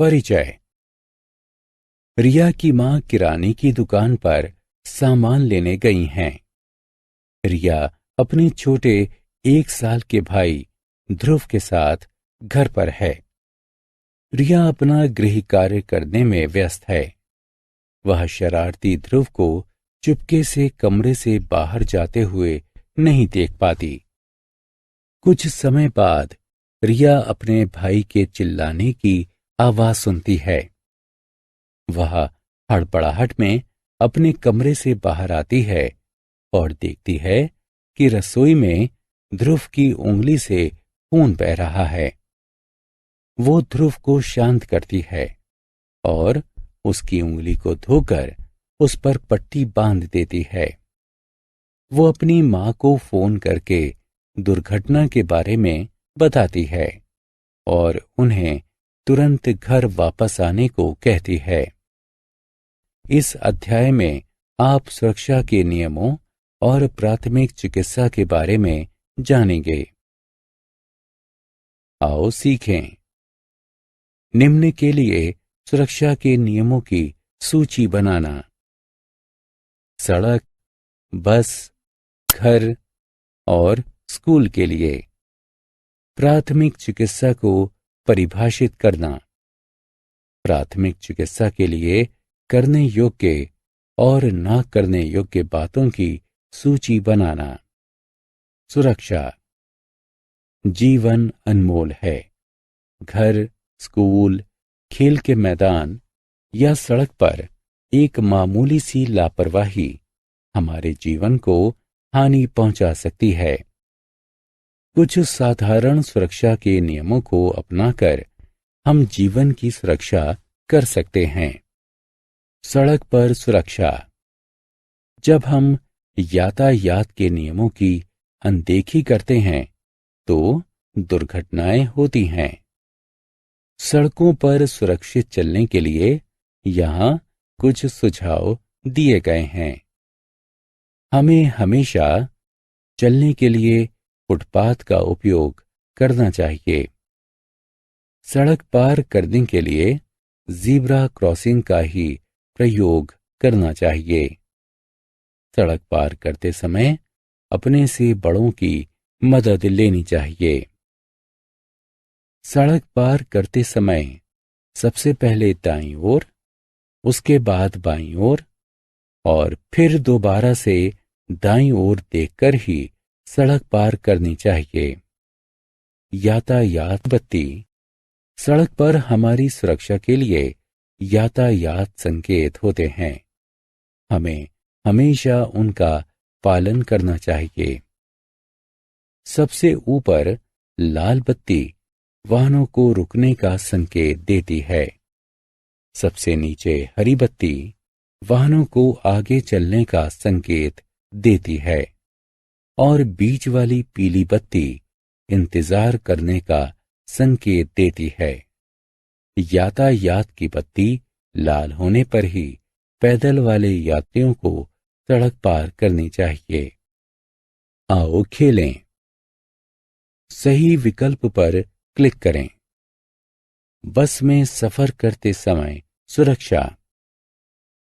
परिचय। रिया की मां किराने की दुकान पर सामान लेने गई हैं। रिया अपने छोटे 1 साल के भाई ध्रुव के साथ घर पर है। रिया अपना गृह कार्य करने में व्यस्त है। वह शरारती ध्रुव को चुपके से कमरे से बाहर जाते हुए नहीं देख पाती। कुछ समय बाद रिया अपने भाई के चिल्लाने की आवाज सुनती है। वह हड़बड़ाहट में अपने कमरे से बाहर आती है और देखती है कि रसोई में ध्रुव की उंगली से खून बह रहा है। वो ध्रुव को शांत करती है और उसकी उंगली को धोकर उस पर पट्टी बांध देती है। वो अपनी मां को फोन करके दुर्घटना के बारे में बताती है और उन्हें तुरंत घर वापस आने को कहती है। इस अध्याय में आप सुरक्षा के नियमों और प्राथमिक चिकित्सा के बारे में जानेंगे। आओ सीखें। निम्न के लिए सुरक्षा के नियमों की सूची बनाना। सड़क, बस, घर और स्कूल के लिए प्राथमिक चिकित्सा को परिभाषित करना। प्राथमिक चिकित्सा के लिए करने योग्य और न करने योग्य बातों की सूची बनाना। सुरक्षा। जीवन अनमोल है। घर, स्कूल, खेल के मैदान या सड़क पर एक मामूली सी लापरवाही हमारे जीवन को हानि पहुंचा सकती है। कुछ साधारण सुरक्षा के नियमों को अपनाकर हम जीवन की सुरक्षा कर सकते हैं। सड़क पर सुरक्षा। जब हम यातायात के नियमों की अनदेखी करते हैं तो दुर्घटनाएं होती हैं। सड़कों पर सुरक्षित चलने के लिए यहाँ कुछ सुझाव दिए गए हैं। हमें हमेशा चलने के लिए फुटपाथ का उपयोग करना चाहिए। सड़क पार करने के लिए ज़ीब्रा क्रॉसिंग का ही प्रयोग करना चाहिए। सड़क पार करते समय अपने से बड़ों की मदद लेनी चाहिए। सड़क पार करते समय सबसे पहले दाईं ओर, उसके बाद बाईं ओर और फिर दोबारा से दाईं ओर देखकर ही सड़क पार करनी चाहिए। यातायात बत्ती। सड़क पर हमारी सुरक्षा के लिए यातायात संकेत होते हैं। हमें हमेशा उनका पालन करना चाहिए। सबसे ऊपर लाल बत्ती वाहनों को रुकने का संकेत देती है। सबसे नीचे हरी बत्ती वाहनों को आगे चलने का संकेत देती है और बीच वाली पीली बत्ती इंतजार करने का संकेत देती है। यातायात की बत्ती लाल होने पर ही पैदल वाले यात्रियों को सड़क पार करनी चाहिए। आओ खेलें। सही विकल्प पर क्लिक करें। बस में सफर करते समय सुरक्षा।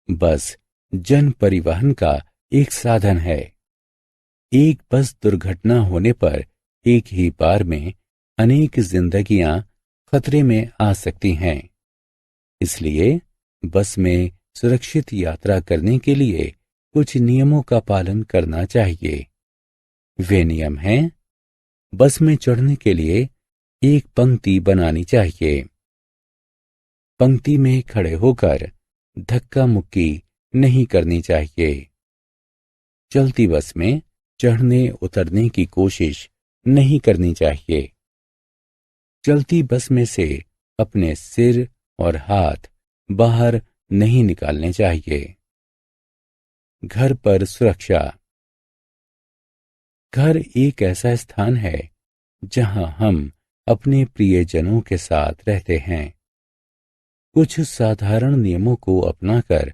बस जन परिवहन का एक साधन है। एक बस दुर्घटना होने पर एक ही बार में अनेक जिंदगियां खतरे में आ सकती हैं। इसलिए बस में सुरक्षित यात्रा करने के लिए कुछ नियमों का पालन करना चाहिए। वे नियम हैं: बस में चढ़ने के लिए एक पंक्ति बनानी चाहिए। पंक्ति में खड़े होकर धक्का मुक्की नहीं करनी चाहिए। चलती बस में चढ़ने उतरने की कोशिश नहीं करनी चाहिए। चलती बस में से अपने सिर और हाथ बाहर नहीं निकालने चाहिए। घर पर सुरक्षा। घर एक ऐसा स्थान है जहां हम अपने प्रियजनों के साथ रहते हैं। कुछ साधारण नियमों को अपनाकर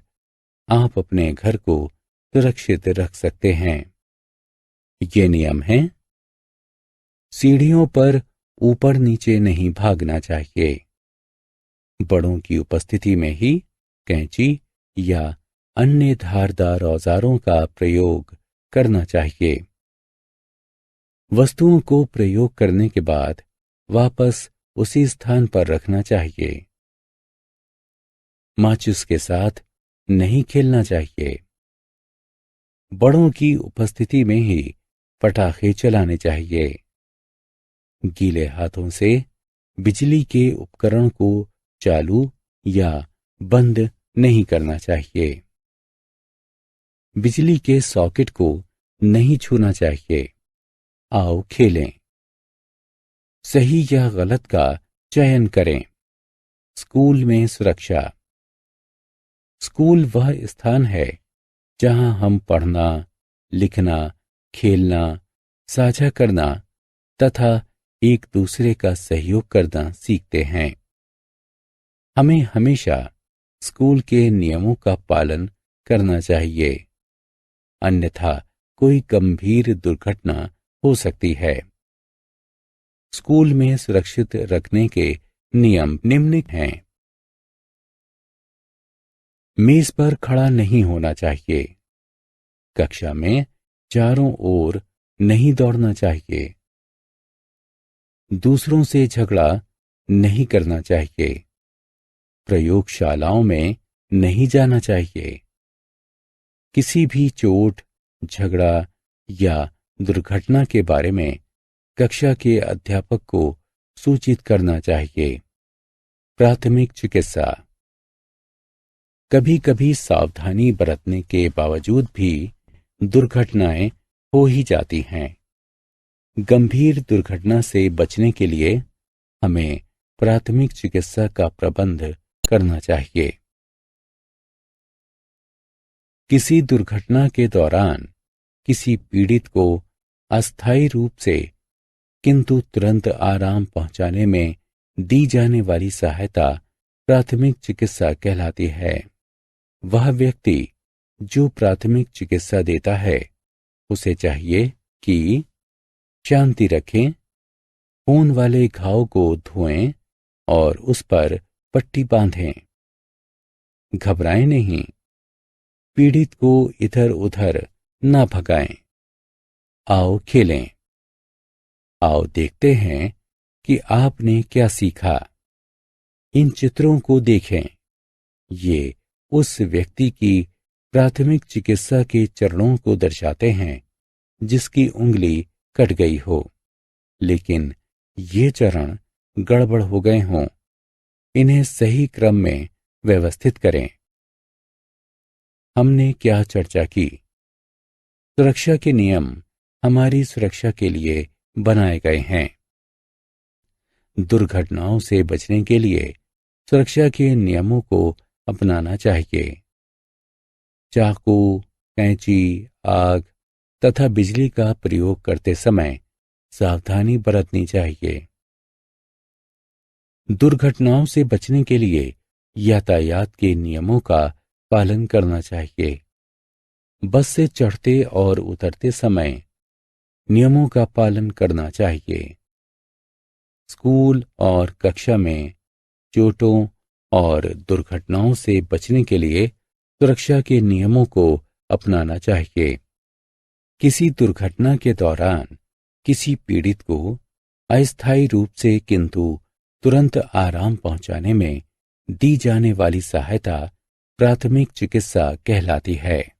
आप अपने घर को सुरक्षित रख सकते हैं। ये नियम हैं: सीढ़ियों पर ऊपर नीचे नहीं भागना चाहिए। बड़ों की उपस्थिति में ही कैंची या अन्य धारदार औजारों का प्रयोग करना चाहिए। वस्तुओं को प्रयोग करने के बाद वापस उसी स्थान पर रखना चाहिए। माचिस के साथ नहीं खेलना चाहिए। बड़ों की उपस्थिति में ही पटाखे चलाने चाहिए। गीले हाथों से बिजली के उपकरण को चालू या बंद नहीं करना चाहिए। बिजली के सॉकेट को नहीं छूना चाहिए। आओ खेलें। सही या गलत का चयन करें। स्कूल में सुरक्षा। स्कूल वह स्थान है जहां हम पढ़ना, लिखना, खेलना, साझा करना तथा एक दूसरे का सहयोग करना सीखते हैं। हमें हमेशा स्कूल के नियमों का पालन करना चाहिए, अन्यथा कोई गंभीर दुर्घटना हो सकती है। स्कूल में सुरक्षित रखने के नियम निम्न हैं। मेज पर खड़ा नहीं होना चाहिए। कक्षा में चारों ओर नहीं दौड़ना चाहिए। दूसरों से झगड़ा नहीं करना चाहिए। प्रयोगशालाओं में नहीं जाना चाहिए। किसी भी चोट, झगड़ा या दुर्घटना के बारे में कक्षा के अध्यापक को सूचित करना चाहिए। प्राथमिक चिकित्सा। कभी कभी सावधानी बरतने के बावजूद भी दुर्घटनाएं हो ही जाती हैं। गंभीर दुर्घटना से बचने के लिए हमें प्राथमिक चिकित्सा का प्रबंध करना चाहिए। किसी दुर्घटना के दौरान किसी पीड़ित को अस्थायी रूप से किंतु तुरंत आराम पहुंचाने में दी जाने वाली सहायता प्राथमिक चिकित्सा कहलाती है। वह व्यक्ति जो प्राथमिक चिकित्सा देता है उसे चाहिए कि शांति रखें, खून वाले घाव को धोएं और उस पर पट्टी बांधें। घबराएं नहीं। पीड़ित को इधर उधर ना भगाएं। आओ खेलें। आओ देखते हैं कि आपने क्या सीखा। इन चित्रों को देखें। ये उस व्यक्ति की प्राथमिक चिकित्सा के चरणों को दर्शाते हैं जिसकी उंगली कट गई हो, लेकिन ये चरण गड़बड़ हो गए हों। इन्हें सही क्रम में व्यवस्थित करें। हमने क्या चर्चा की? सुरक्षा के नियम हमारी सुरक्षा के लिए बनाए गए हैं। दुर्घटनाओं से बचने के लिए सुरक्षा के नियमों को अपनाना चाहिए। चाकू, कैंची, आग तथा बिजली का प्रयोग करते समय सावधानी बरतनी चाहिए। दुर्घटनाओं से बचने के लिए यातायात के नियमों का पालन करना चाहिए। बस से चढ़ते और उतरते समय नियमों का पालन करना चाहिए। स्कूल और कक्षा में चोटों और दुर्घटनाओं से बचने के लिए सुरक्षा के नियमों को अपनाना चाहिए। किसी दुर्घटना के दौरान किसी पीड़ित को अस्थायी रूप से किंतु तुरंत आराम पहुंचाने में दी जाने वाली सहायता प्राथमिक चिकित्सा कहलाती है।